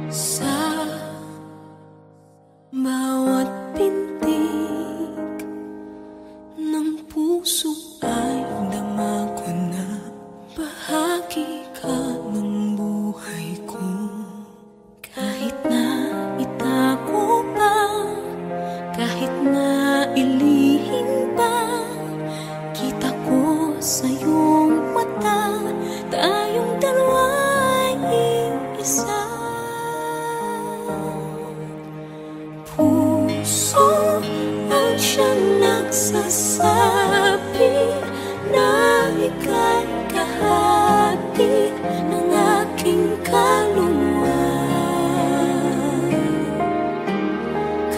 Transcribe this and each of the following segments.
Sa bawat pintig ng puso ay dama ko na bahagi ka ng buhay ko. Kahit na itago pa, kahit na ilihim pa, kita ko sa iyong mata, tayong dalawa'y iisa. Puso ang siyang nagsasabi na ika'y kahati ng aking kaluluwa.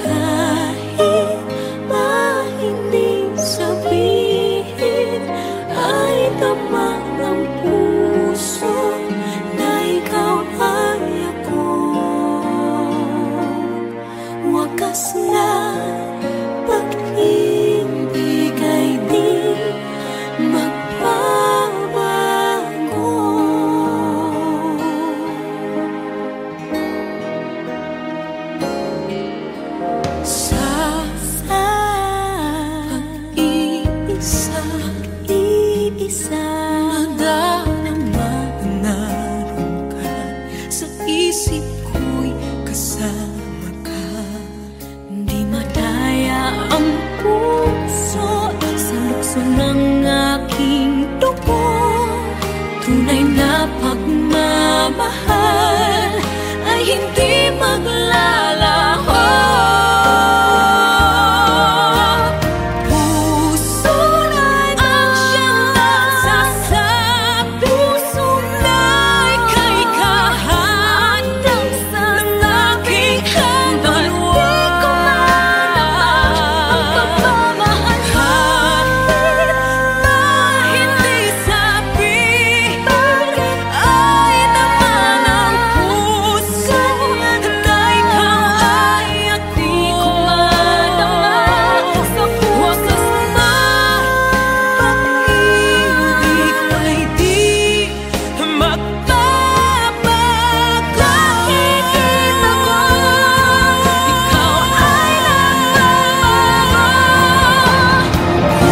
Kahit ba hindi sabihin, ay dama ng puso na ikaw ay ako. Wakas na pag-ibig ay di magbabago. Sa pag-iisa, nadarama na naroon ka sa isip ko'y kasama ka. Di madaya ang puso sa lukso ng aking dugo. Tunay na pagmamahal ay hindi maglalaho. Puso na ang siyang nagsasabi, puso na ika'y kahandang sa aking kaluluwa. Ang pagmamahal kahit na hindi sabihin, ay naman ang puso na ikaw ay ako. Di ko madama sa wakas na pag-ibig ay di magbabago. Nakikita ko ikaw ay nagbabago.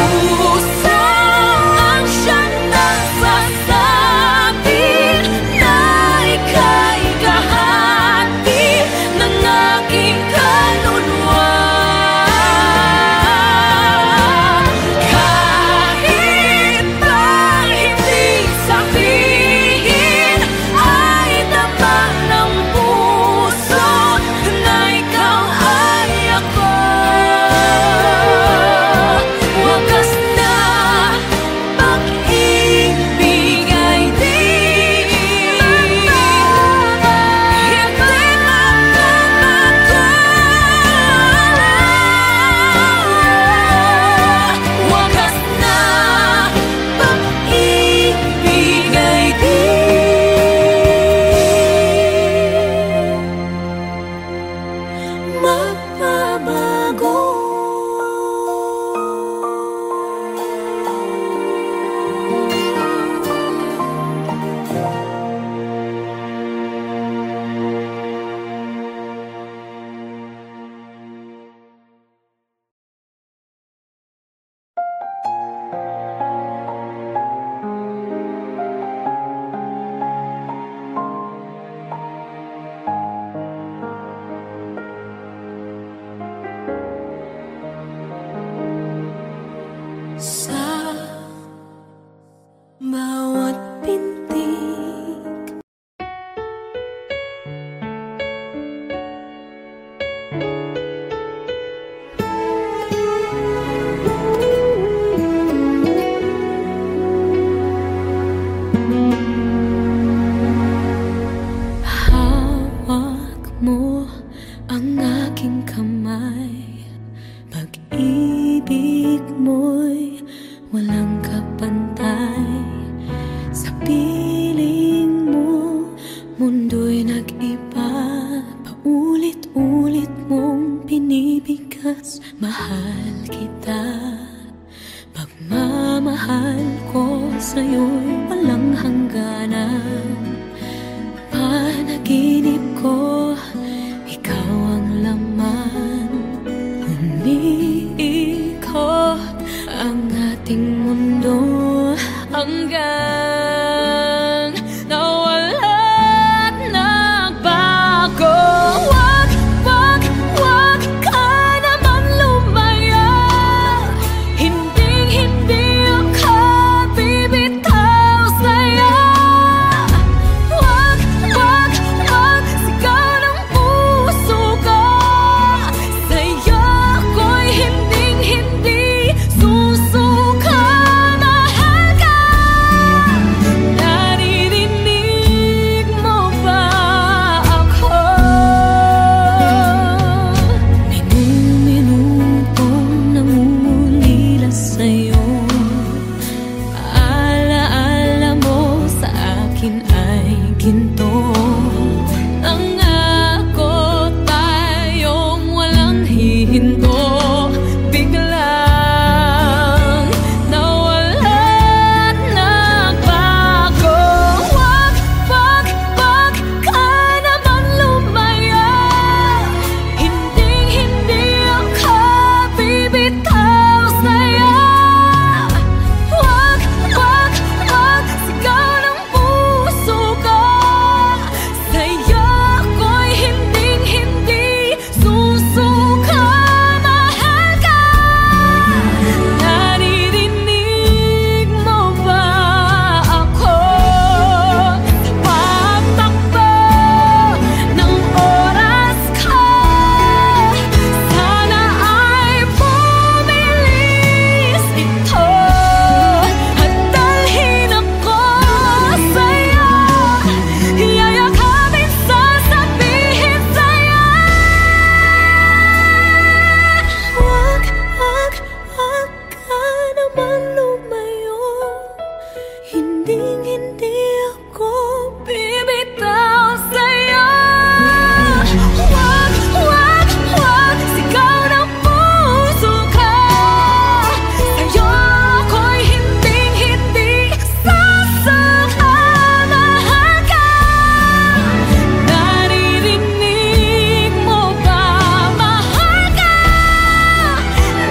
Puso ang siyang nagsasabi na ika'y kahati ng aking kaluluwa. Kahit ba hindi sabihin, ay dama ng puso na ikaw ay ako. Wakas na pag-ibig ay di magbabago. Wakas na pag-ibig ay di magbabago. Sa bawat pintig hawak mo ang aking kamay. Pag-ibig mo'y walang kapantay. Sa piling mo, mundo'y nag-iba. Paulit-ulit mong pinibigas, mahal kita. Pagmamahal ko sa'yo'y walang hangganan. Panaginip ko ikaw ang laman. Umiikot ang ating mundo hanggang nawala't nagbago. Wag, wag, wag ka naman lumaya. Hindi ako bibitaw sa'yo. Wag, wag, wag, sigaw ng puso ko. Sa'yo ako'y hindi susuka. Mahal ka. Naririnig mo ba ako? Minu-minutong namumulila sa'yo. Alaala mo sa akin ay ginto. Nangako tayong walang hihinto. Biglang nawala't nagbago. Wag, wag, wag ka naman lumaya. Hindi ako bibitaw sa'yo. Wag, wag, wag, sigaw ng puso ko. Sa'yo ako'y hindi susuka. Mahal ka. Naririnig mo ba ako? Pagtakbo ng oras ko, sana ay bumilis ito at dalhin ako sa'yo. Yayakapin, sasabihin sa'yo. Wag, wag, wag ka naman lumayo. Hindi ako bibitaw sa'yo. Wag, wag, wag, sigaw ng puso ko. Sa'yo ako'y hindi sasuka. Mahal ka. Naririnig mo ba? Mahal ka.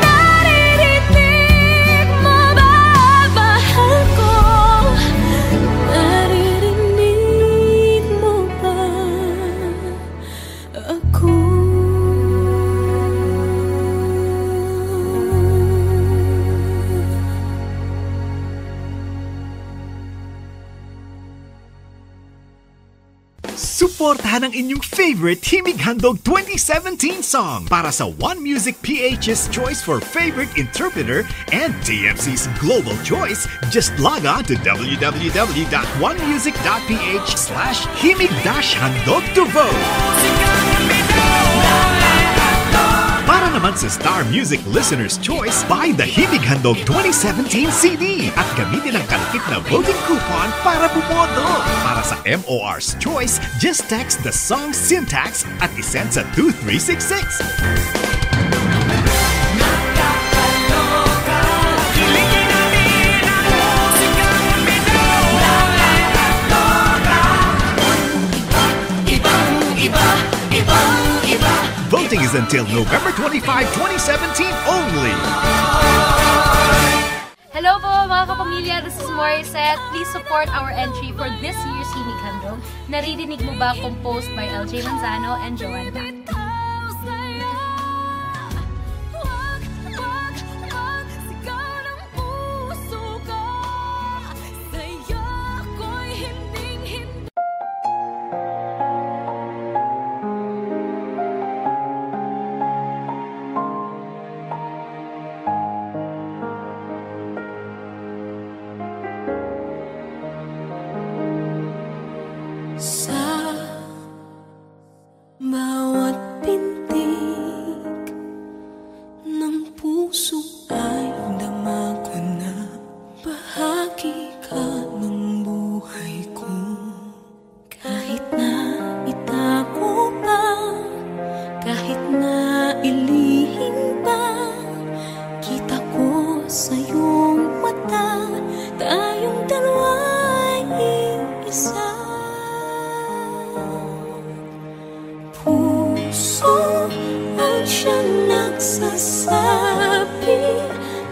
Naririnig mo ba? Mahal ko. Naririnig mo ba ako? Suportahan ang inyong favorite Himig Handog 2017 song para sa One Music PH's choice for favorite interpreter and TFC's global choice. Just log on to www.onemusic.ph/himig-handog to vote. Para naman sa Star Music Listener's Choice, buy the Himig Handog 2017 CD at gamitin ang kalakip na voting coupon para bumoto. Para sa MOR's Choice, just text the song syntax at isend sa 2366. Voting is until November 25, 2017 only. Hello po mga kapamilya, this is Morissette. Please support our entry for this year's Himig Handog. Naririnig mo ba? Composed by LJ Manzano and Joanne Dac. Sa bawat pintig ng puso ay dama ko na bahagi ka ng buhay ko. Kahit na itago pa, kahit na ilihim pa, kita ko sa iyong mata, tayong dalawa'y isa. nagsasabi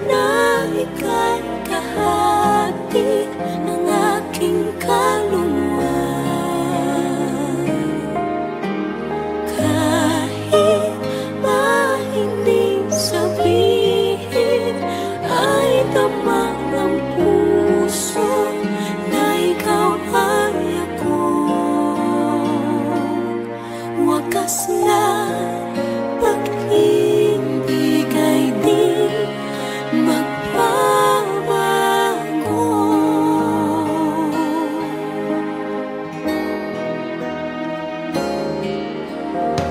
na ika'y kahati ng aking kaluluwa. Kahit hindi sabihin, ay damang ang puso na ikaw ay ako. Wakas na pag-ibig ay di magbabago.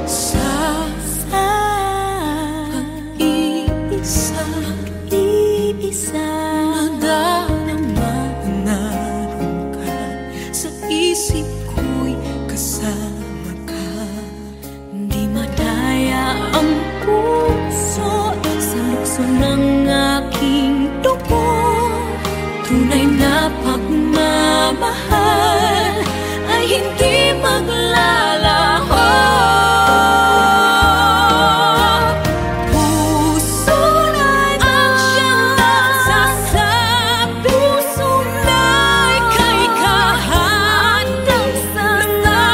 Sa pag-iisa nadarama na naroon ka sa isip ko'y kasama ka. Di madaya ang puso sa lukso ng aking dugo. Tunay na pagmamahal ay hindi maglalaho. Puso na'y ang siyang nagsasabi, puso na'y kay kahandang sa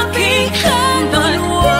aking kaluluwa.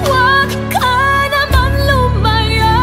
Wag ka naman lumaya.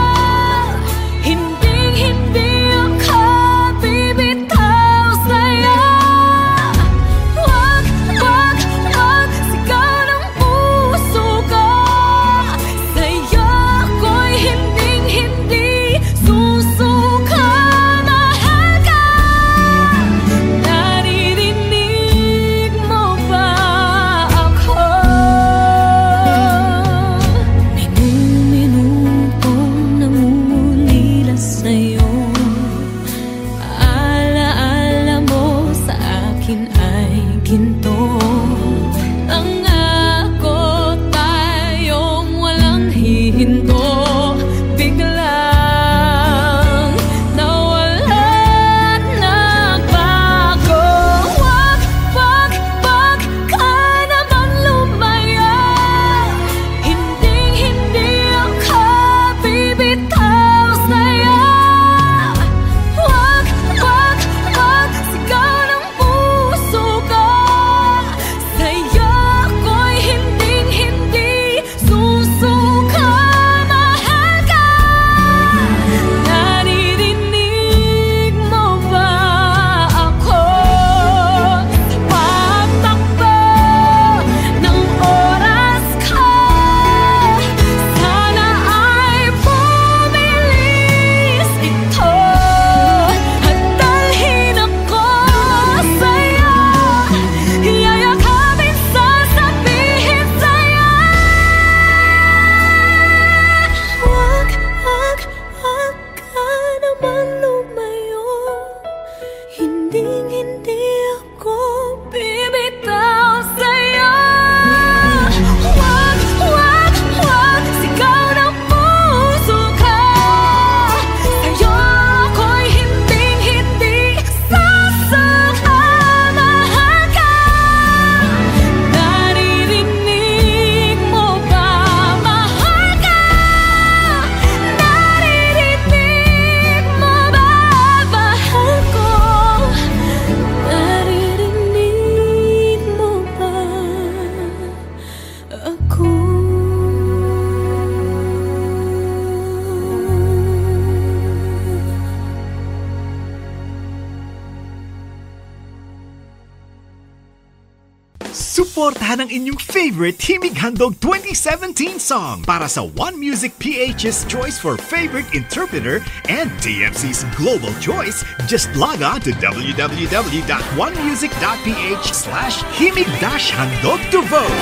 Suportahan ang inyong favorite Himig Handog 2017 song para sa One Music PH's choice for favorite interpreter and TFC's global choice. Just log on to www.onemusic.ph/himig-handog to vote.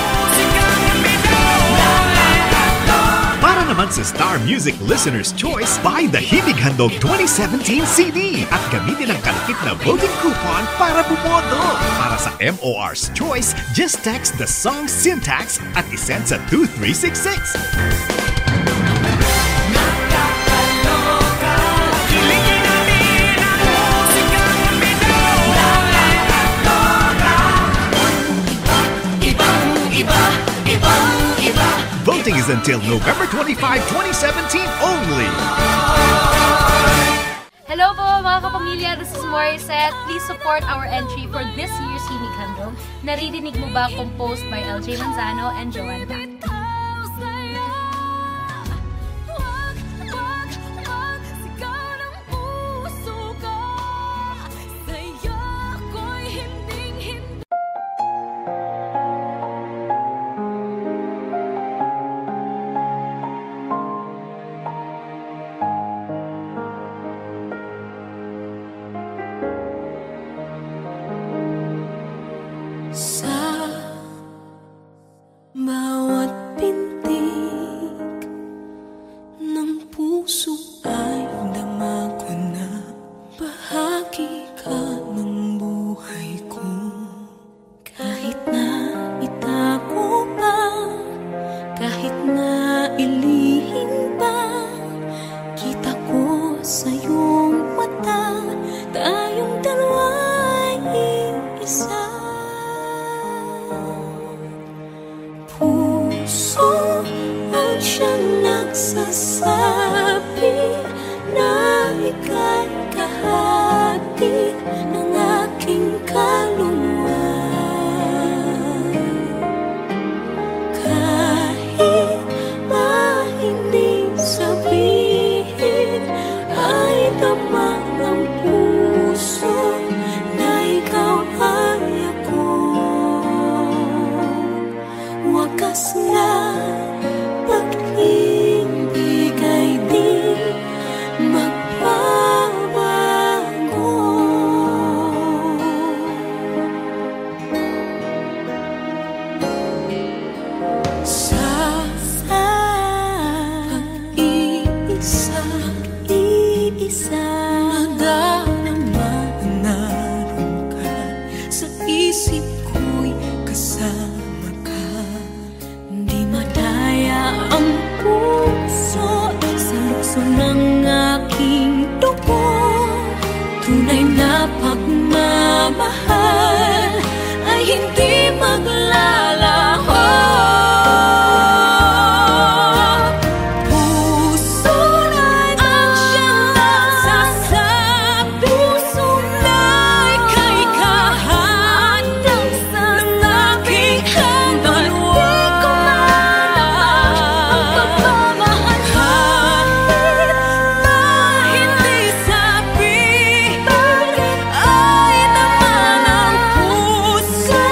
Para naman sa Star Music Listener's Choice, buy the Himig Handog 2017 CD at gamitin ang kalakip na voting coupon para bumoto. Para sa MOR's Choice, just text the song syntax at isend sa 2366. Voting is until November 25, 2017 only. Hello po mga kapamilya, this is Morissette. Please support our entry for this year's Himig Handog. Naririnig mo ba composed by LJ Manzano and Joan Dac? Bawat pintig ng puso ay dama ko na bahagi ka ng buhay ko. Kahit na itago pa, kahit na ilihim pa, kita ko sa iyong mata, tayong dalawa'y iisa. Puso ang siyang nagsasabi na ika'y kahati ng aking kaluluwa. Kahit na hindi sabihin, ay damang ang puso na ikaw ay ako. Wakas na pag-ibig ay di magbabago. Sa pag-iisa, nadarama na naroon ka sa isip ko'y kasama ka. Di madaya ang puso sa lukso ng aking dugo. Tunay na pagmamahal ay hindi maglalaho. Puso na'y ang siyang nagsasabi, puso na'y kay kahadang sa aking kaluluwa. Puso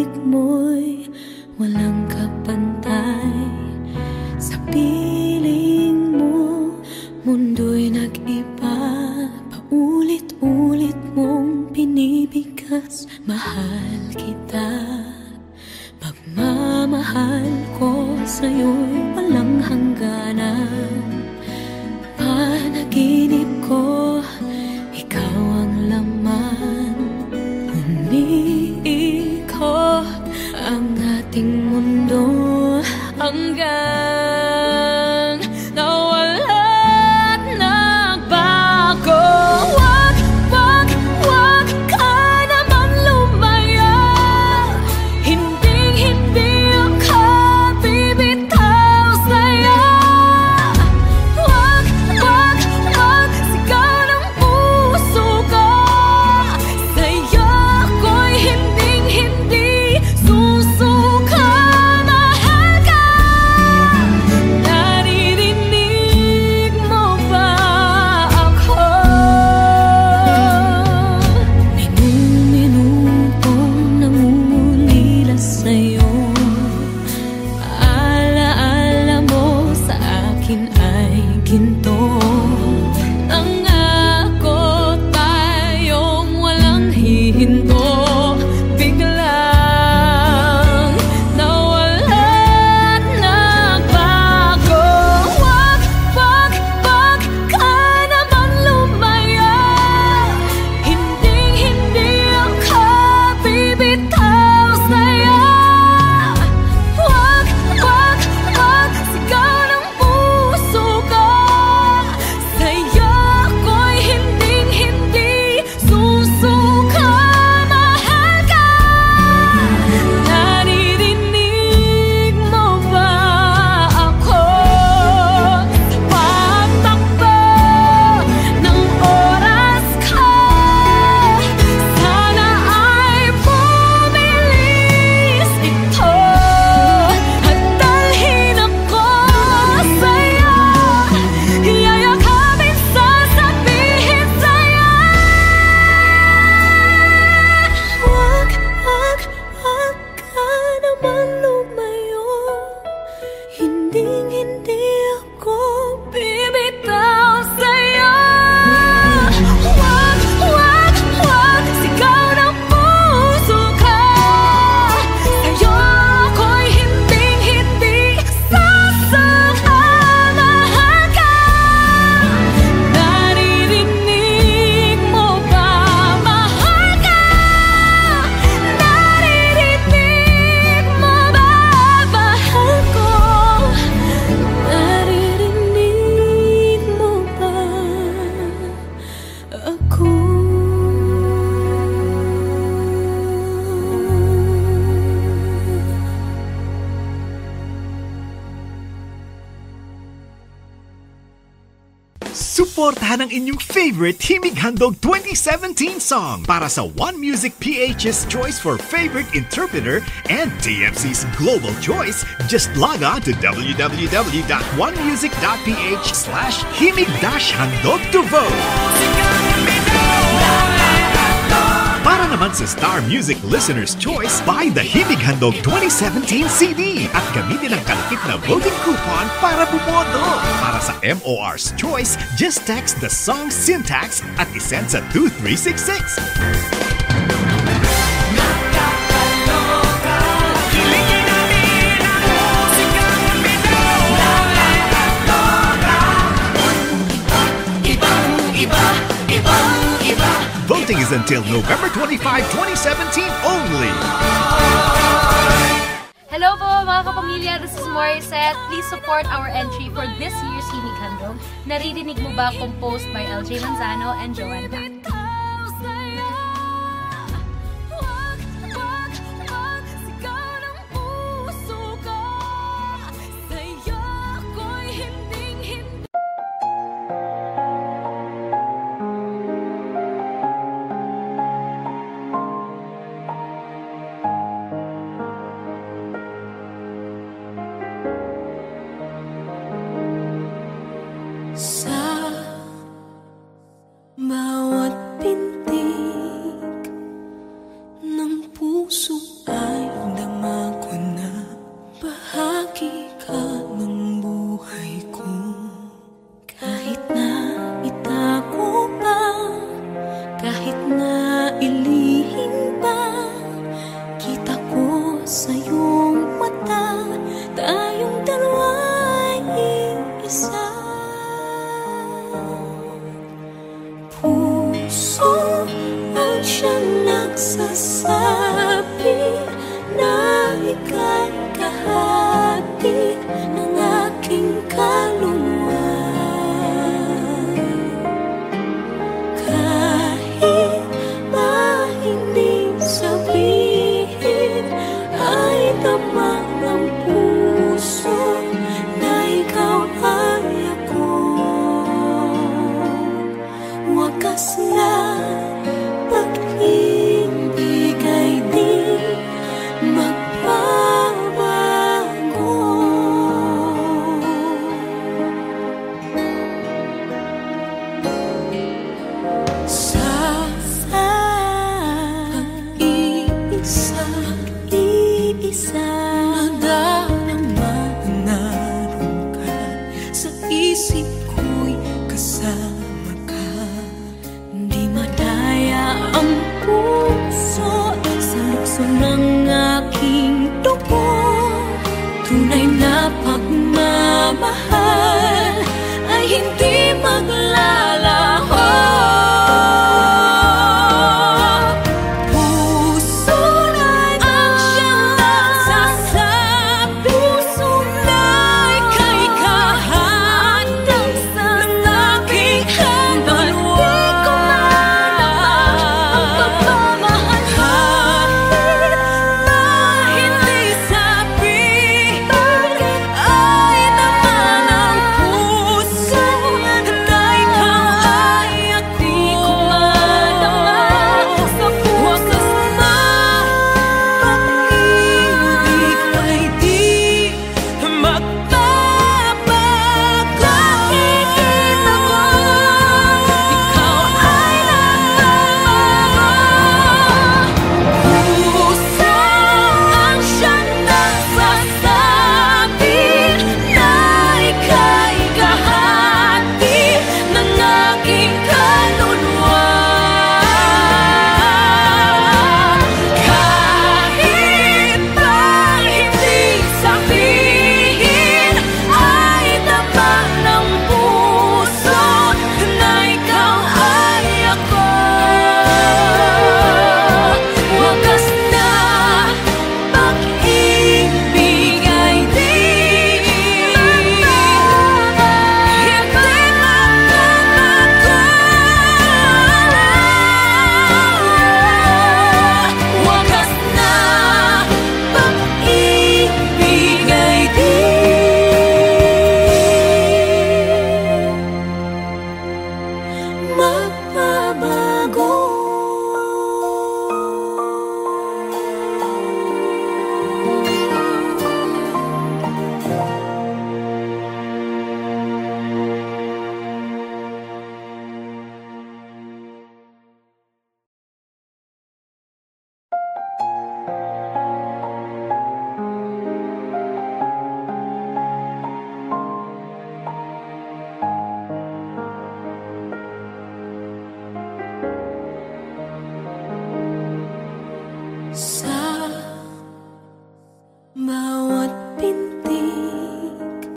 pag-ibig mo'y walang kapantay. Sa piling mo, mundo'y nag-iba. Paulit-ulit mong pinibigas, mahal kita. Pagmamahal ko sa'yo'y walang hangganan. Panaginip ko, ikaw ang laman. Umiikot ang ating mundo hanggang nawala't nagbago. Wag ka naman lumaya. Hindi ako bibitaw sa'yo. Wag sigaw ng puso ko. Sa'yo ako'y hindi susuka. Mahal ka. Naririnig mo ba ako? Minu-minutong nangungulila sa'yo. Alaala mo sa akin ay ginto. Nangako tayong walang hihinto. Biglang nawala't nagbago. Wag ka naman lumaya. Hindi ako bibitaw sa'yo. Wag sigaw ng puso ko. Sa'yo ako'y hindi susuka. Mahal ka. Naririnig mo ba ako? Pagtakbo ng oras ko, sana ay bumilis ito at dalhin ako sa'yo. Yayakapin, sasabihin sa'yo. Wag ka naman lumayo. Hindi ako bibitaw sa'yo. Wag sigaw ng puso ko. Sa'yo ako'y hindi sasuka. Mahal ka. Naririnig mo ba? Mahal ka. Naririnig mo ba? Mahal ko. Naririnig mo ba ako? Suportahan ang inyong favorite Himig Handog 2017 song para sa One Music PH's choice for favorite interpreter and TFC's global choice. Just log on to www.onemusic.ph/himig-handog to vote. Para naman sa Star Music Listener's Choice, buy the Himig Handog 2017 CD at gamitin ang kalakip na voting coupon para bumoto. Para sa MOR's Choice, just text the song syntax at isend sa 2366. Voting is until November 25, 2017 only. Hello po mga kapamilya, this is Morissette. Please support our entry for this year's Himig Handog. Naririnig mo ba composed by LJ Manzano and Joan Dac. Sa bawat sa iyong mata, tayong dalawa'y iisa. Puso ang siyang nagsasabi na ika'y kahati ng aking kaluluwa. Kahit na hindi sabihin, ay damang ng puso na ikaw ay ako. Wakas na pag-ibig ay di magbabago. Sa pag-iisa, nadarama naroon ka sa isip ko'y kasama ka. Di madaya ang puso sa lukso ng aking dugo. Tunay na pagmamahal